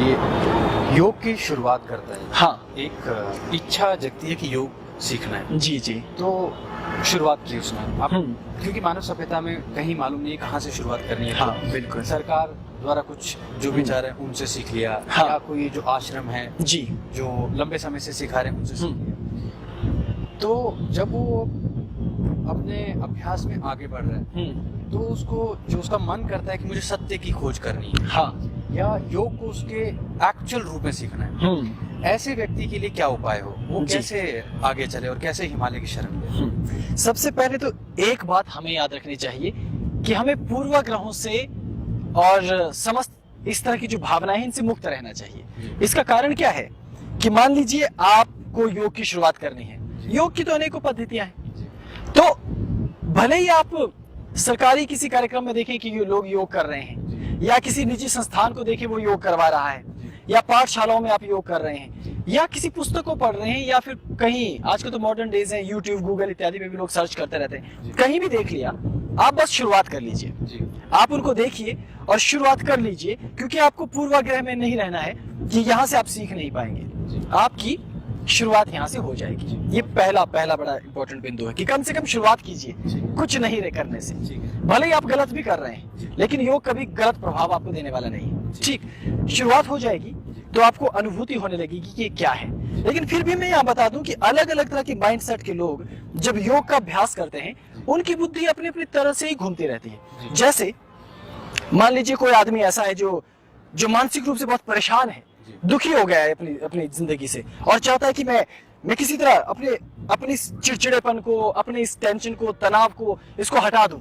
ये योग की शुरुआत करता है। हाँ एक इच्छा जगती है कि योग सीखना है, जी जी। तो शुरुआत की उसने। अब हम्म। क्योंकि मानव सभ्यता में कहीं मालूम नहीं कहाँ से शुरुआत करनी है। हाँ तो बिल्कुल। सरकार द्वारा कुछ जो विचार है उनसे सीख लिया, हाँ। या कोई जो आश्रम है जी। जो लंबे समय से सिखा रहे हैं उनसे सीख लिया। तो जब वो अपने अभ्यास में आगे बढ़ रहा है तो उसको जो उसका मन करता है कि मुझे सत्य की खोज करनी है, हाँ। या योग को उसके एक्चुअल रूप में सीखना है, ऐसे व्यक्ति के लिए क्या उपाय हो, वो जी। कैसे आगे चले और कैसे हिमालय की शरण ले? सबसे पहले तो एक बात हमें याद रखनी चाहिए कि हमें पूर्वाग्रहों से और समस्त इस तरह की जो भावनाएं हैं इनसे मुक्त रहना चाहिए। इसका कारण क्या है कि मान लीजिए आपको योग की शुरुआत करनी है। योग की तो अनेकों पद्धतियां हैं, तो भले ही आप सरकारी किसी कार्यक्रम में देखें कि लोग योग कर रहे हैं, या किसी निजी संस्थान को देखें वो योग करवा रहा है, या पाठशालाओं में आप योग कर रहे हैं, या किसी पुस्तक को पढ़ रहे हैं, या फिर कहीं आजकल तो मॉडर्न डेज हैं, यूट्यूब गूगल इत्यादि पे भी लोग सर्च करते रहते हैं, कहीं भी देख लिया, आप बस शुरुआत कर लीजिए। आप उनको देखिए और शुरुआत कर लीजिए, क्योंकि आपको पूर्वाग्रह में नहीं रहना है कि यहाँ से आप सीख नहीं पाएंगे। आपकी शुरुआत यहाँ से हो जाएगी। ये पहला बड़ा इंपॉर्टेंट बिंदु है कि कम से कम शुरुआत कीजिए कुछ नहीं रे करने से। भले ही आप गलत भी कर रहे हैं, लेकिन योग कभी गलत प्रभाव आपको देने वाला नहीं है। ठीक, शुरुआत हो जाएगी तो आपको अनुभूति होने लगेगी कि ये क्या है। लेकिन फिर भी मैं यहाँ बता दूं कि अलग अलग तरह के माइंडसेट के लोग जब योग का अभ्यास करते हैं, उनकी बुद्धि अपनी अपनी तरह से ही घूमती रहती है। जैसे मान लीजिए कोई आदमी ऐसा है जो मानसिक रूप से बहुत परेशान है, दुखी हो गया है अपनी जिंदगी से, और चाहता है कि मैं किसी तरह अपनी चिड़चिड़ेपन को, अपने इस टेंशन को, तनाव को, इसको हटा दूं।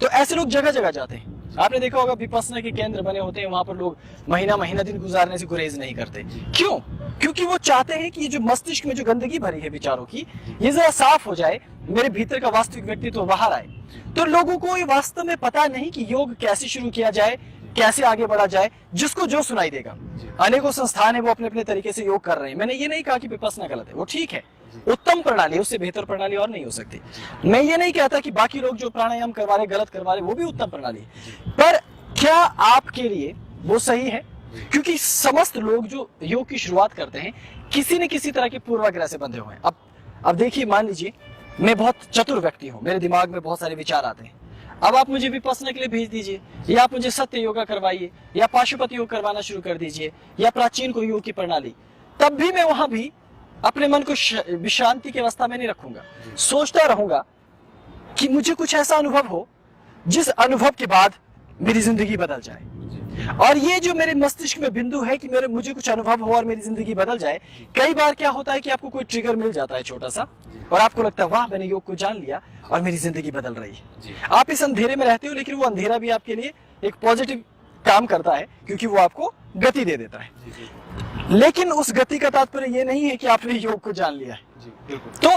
तो ऐसे लोग जगह जगह जाते हैं। आपने देखा होगा विपस्सना के केंद्र बने होते हैं, वहां पर लोग महीना दिन गुजारने से गुरेज नहीं करते। क्यों? क्योंकि वो चाहते हैं कि ये जो मस्तिष्क में जो गंदगी भरी है विचारों की, ये जरा साफ हो जाए, मेरे भीतर का वास्तविक व्यक्तित्व बाहर आए। तो लोगों को ये वास्तव में पता नहीं कि योग कैसे शुरू किया जाए, कैसे आगे बढ़ा जाए, जिसको जो सुनाई देगा। अनेकों संस्थान है वो अपने अपने तरीके से योग कर रहे हैं। मैंने ये नहीं कहा कि विपस्सना गलत है, वो ठीक है, उत्तम प्रणाली, उससे बेहतर प्रणाली और नहीं हो सकती। मैं ये नहीं कहता कि बाकी लोग जो प्राणायाम करवा रहे गलत करवा रहे, वो भी उत्तम प्रणाली है, पर क्या आपके लिए वो सही है? क्योंकि समस्त लोग जो योग की शुरुआत करते हैं किसी न किसी तरह के पूर्वाग्रह से बंधे हुए हैं। अब देखिए, मान लीजिए मैं बहुत चतुर व्यक्ति हूं, मेरे दिमाग में बहुत सारे विचार आते हैं। अब आप मुझे विपस्सना के लिए भेज दीजिए, या आप मुझे सत्य योगा करवाइए, या पाशुपत योग करवाना शुरू कर दीजिए, या प्राचीन को योग की प्रणाली, तब भी मैं वहां भी अपने मन को विश्रांति की अवस्था में नहीं रखूंगा। सोचता रहूंगा कि मुझे कुछ ऐसा अनुभव हो जिस अनुभव के बाद मेरी जिंदगी बदल जाए। और ये जो मेरे मस्तिष्क में बिंदु है कि मुझे कुछ अनुभव हो और मेरी जिंदगी बदल जाए, कई बार क्या होता है कि आपको कोई ट्रिगर मिल जाता है छोटा सा, और आपको लगता है वाह मैंने योग को जान लिया और मेरी जिंदगी बदल रही है। आप इस अंधेरे में रहते हो, लेकिन वो अंधेरा भी आपके लिए एक पॉजिटिव काम करता है, क्योंकि वो आपको गति दे देता है। लेकिन उस गति का तात्पर्य ये नहीं है कि आपने योग को जान लिया है। तो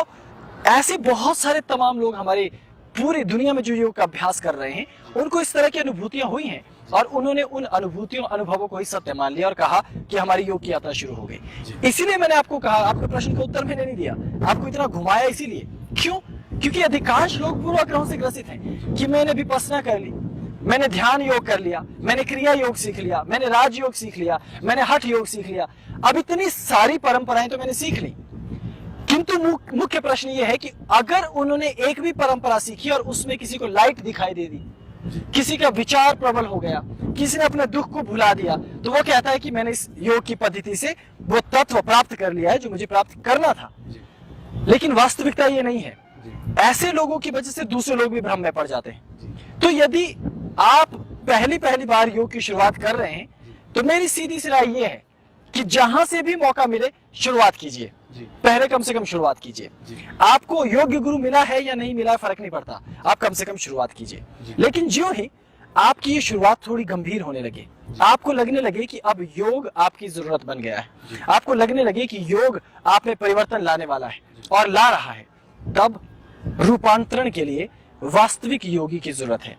ऐसे बहुत सारे तमाम लोग हमारे पूरी दुनिया में जो योग का अभ्यास कर रहे हैं, उनको इस तरह की अनुभूतियां हुई हैं, और उन्होंने उन अनुभवों को ही सत्य मान लिया और कहा कि हमारी योग की यात्रा शुरू हो गई। इसीलिए मैंने आपको कहा, आपके प्रश्न का उत्तर मैंने नहीं दिया, आपको इतना घुमाया इसीलिए। क्यों? क्योंकि अधिकांश लोग पूर्वाग्रहों से ग्रसित हैं कि मैंने विपस्सना कर ली, मैंने ध्यान योग कर लिया, मैंने क्रिया योग सीख लिया, मैंने राज योग सीख लिया, मैंने हठ योग सीख लिया, अब इतनी सारी परंपराएं तो मैंने सीख ली। किंतु मुख्य प्रश्न ये है कि अगर उन्होंने एक भी परंपरा सीखी और उसमें किसी को लाइट दिखाई दे दी, किसी का विचार प्रबल हो गया, किसी ने अपने दुख को भुला दिया, तो वो कहता है कि मैंने इस योग की पद्धति से वो तत्व प्राप्त कर लिया है जो मुझे प्राप्त करना था। लेकिन वास्तविकता ये नहीं है। ऐसे लोगों की वजह से दूसरे लोग भी भ्रम में पड़ जाते हैं। तो यदि आप पहली बार योग की शुरुआत कर रहे हैं, तो मेरी सीधी सी राय ये है कि जहां से भी मौका मिले शुरुआत कीजिए। पहले कम से कम शुरुआत कीजिए। आपको योग्य गुरु मिला है या नहीं मिला फर्क नहीं पड़ता, आप कम से कम शुरुआत कीजिए। लेकिन ज्यों ही आपकी ये शुरुआत थोड़ी गंभीर होने लगे, आपको लगने लगे कि अब योग आपकी जरूरत बन गया है, आपको लगने लगे कि योग आप में परिवर्तन लाने वाला है और ला रहा है, तब रूपांतरण के लिए वास्तविक योगी की जरूरत है।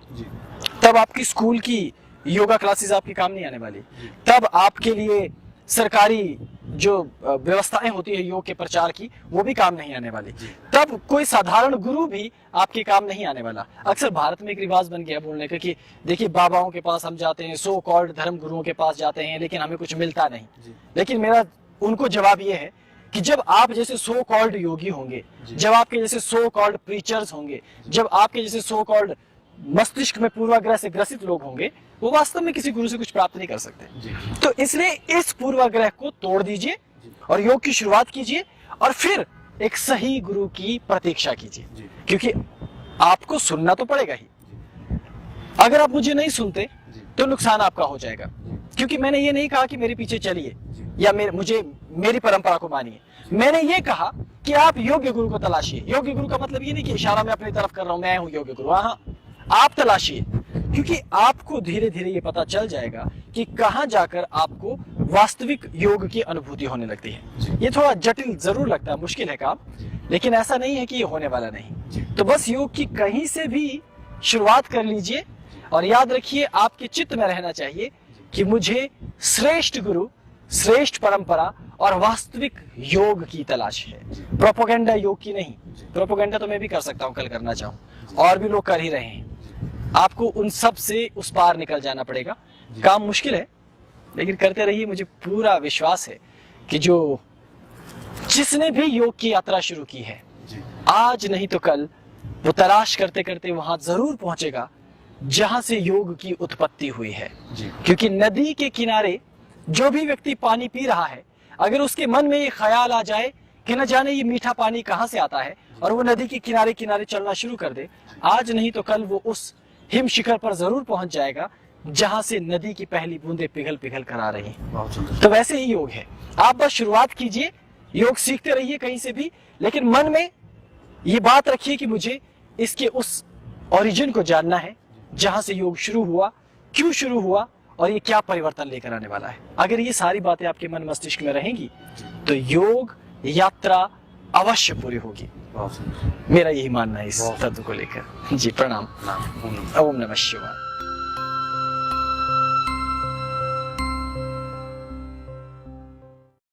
तब आपकी स्कूल की योगा क्लासेस आपके काम नहीं आने वाली। तब आपके लिए सरकारी जो व्यवस्थाएं होती है योग के प्रचार की, वो भी काम नहीं आने वाली। तब कोई साधारण गुरु भी आपके काम नहीं आने वाला। अक्सर भारत में एक रिवाज बन गया बोलने का कि देखिए बाबाओं के पास हम जाते हैं, सो कॉल्ड धर्म गुरुओं के पास जाते हैं, लेकिन हमें कुछ मिलता नहीं। लेकिन मेरा उनको जवाब ये है कि जब आप जैसे सो कॉल्ड योगी होंगे, जब आपके जैसे सो कॉल्ड प्रीचर्स होंगे, जब आपके जैसे सो कॉल्ड मस्तिष्क में पूर्वाग्रह से ग्रसित लोग होंगे, वो वास्तव में किसी गुरु से कुछ प्राप्त नहीं कर सकते। तो इसलिए इस पूर्वाग्रह को तोड़ दीजिए और योग की शुरुआत कीजिए और फिर एक सही गुरु की प्रतीक्षा कीजिए, क्योंकि आपको सुनना तो पड़ेगा ही। अगर आप मुझे नहीं सुनते तो नुकसान आपका हो जाएगा, क्योंकि मैंने ये नहीं कहा कि मेरे पीछे चलिए या मेरी परंपरा को मानिए। मैंने ये कहा कि आप योग्य गुरु को तलाशिए। योग्य गुरु का मतलब ये नहीं कि इशारा में अपनी तरफ कर रहा हूं, मैं हूं योग्य गुरु। हाँ, आप तलाशिए, क्योंकि आपको धीरे धीरे ये पता चल जाएगा कि कहां जाकर आपको वास्तविक योग की अनुभूति होने लगती है। ये थोड़ा जटिल जरूर लगता है, मुश्किल है काम, लेकिन ऐसा नहीं है कि ये होने वाला नहीं। तो बस योग की कहीं से भी शुरुआत कर लीजिए और याद रखिए आपके चित्त में रहना चाहिए कि मुझे श्रेष्ठ गुरु, श्रेष्ठ परंपरा और वास्तविक योग की तलाश है, प्रोपेगेंडा योग की नहीं। प्रोपेगेंडा तो मैं भी कर सकता हूं, कल करना चाहूं, और भी लोग कर ही रहे हैं। आपको उन सब से उस पार निकल जाना पड़ेगा। काम मुश्किल है, लेकिन करते रहिए। मुझे पूरा विश्वास है कि जिसने भी योग की यात्रा शुरू की है, आज नहीं तो कल वो तलाश करते करते वहां जरूर पहुंचेगा जहां से योग की उत्पत्ति हुई है। क्योंकि नदी के किनारे जो भी व्यक्ति पानी पी रहा है, अगर उसके मन में ये ख्याल आ जाए कि न जाने ये मीठा पानी कहां से आता है, और वो नदी के किनारे किनारे चलना शुरू कर दे, आज नहीं तो कल वो उस हिम शिखर पर जरूर पहुंच जाएगा जहां से नदी की पहली बूंदें पिघल पिघल कर आ रही हैं। तो वैसे ही योग है, आप बस शुरुआत कीजिए, योग सीखते रहिए कहीं से भी, लेकिन मन में ये बात रखिए कि मुझे इसके उस ओरिजिन को जानना है, जहां से योग शुरू हुआ, क्यों शुरू हुआ और ये क्या परिवर्तन लेकर आने वाला है। अगर ये सारी बातें आपके मन मस्तिष्क में रहेंगी तो योग यात्रा अवश्य पूरी होगी। मेरा यही मानना है इस तत्व को लेकर। जी प्रणाम। ओम नमः शिवाय।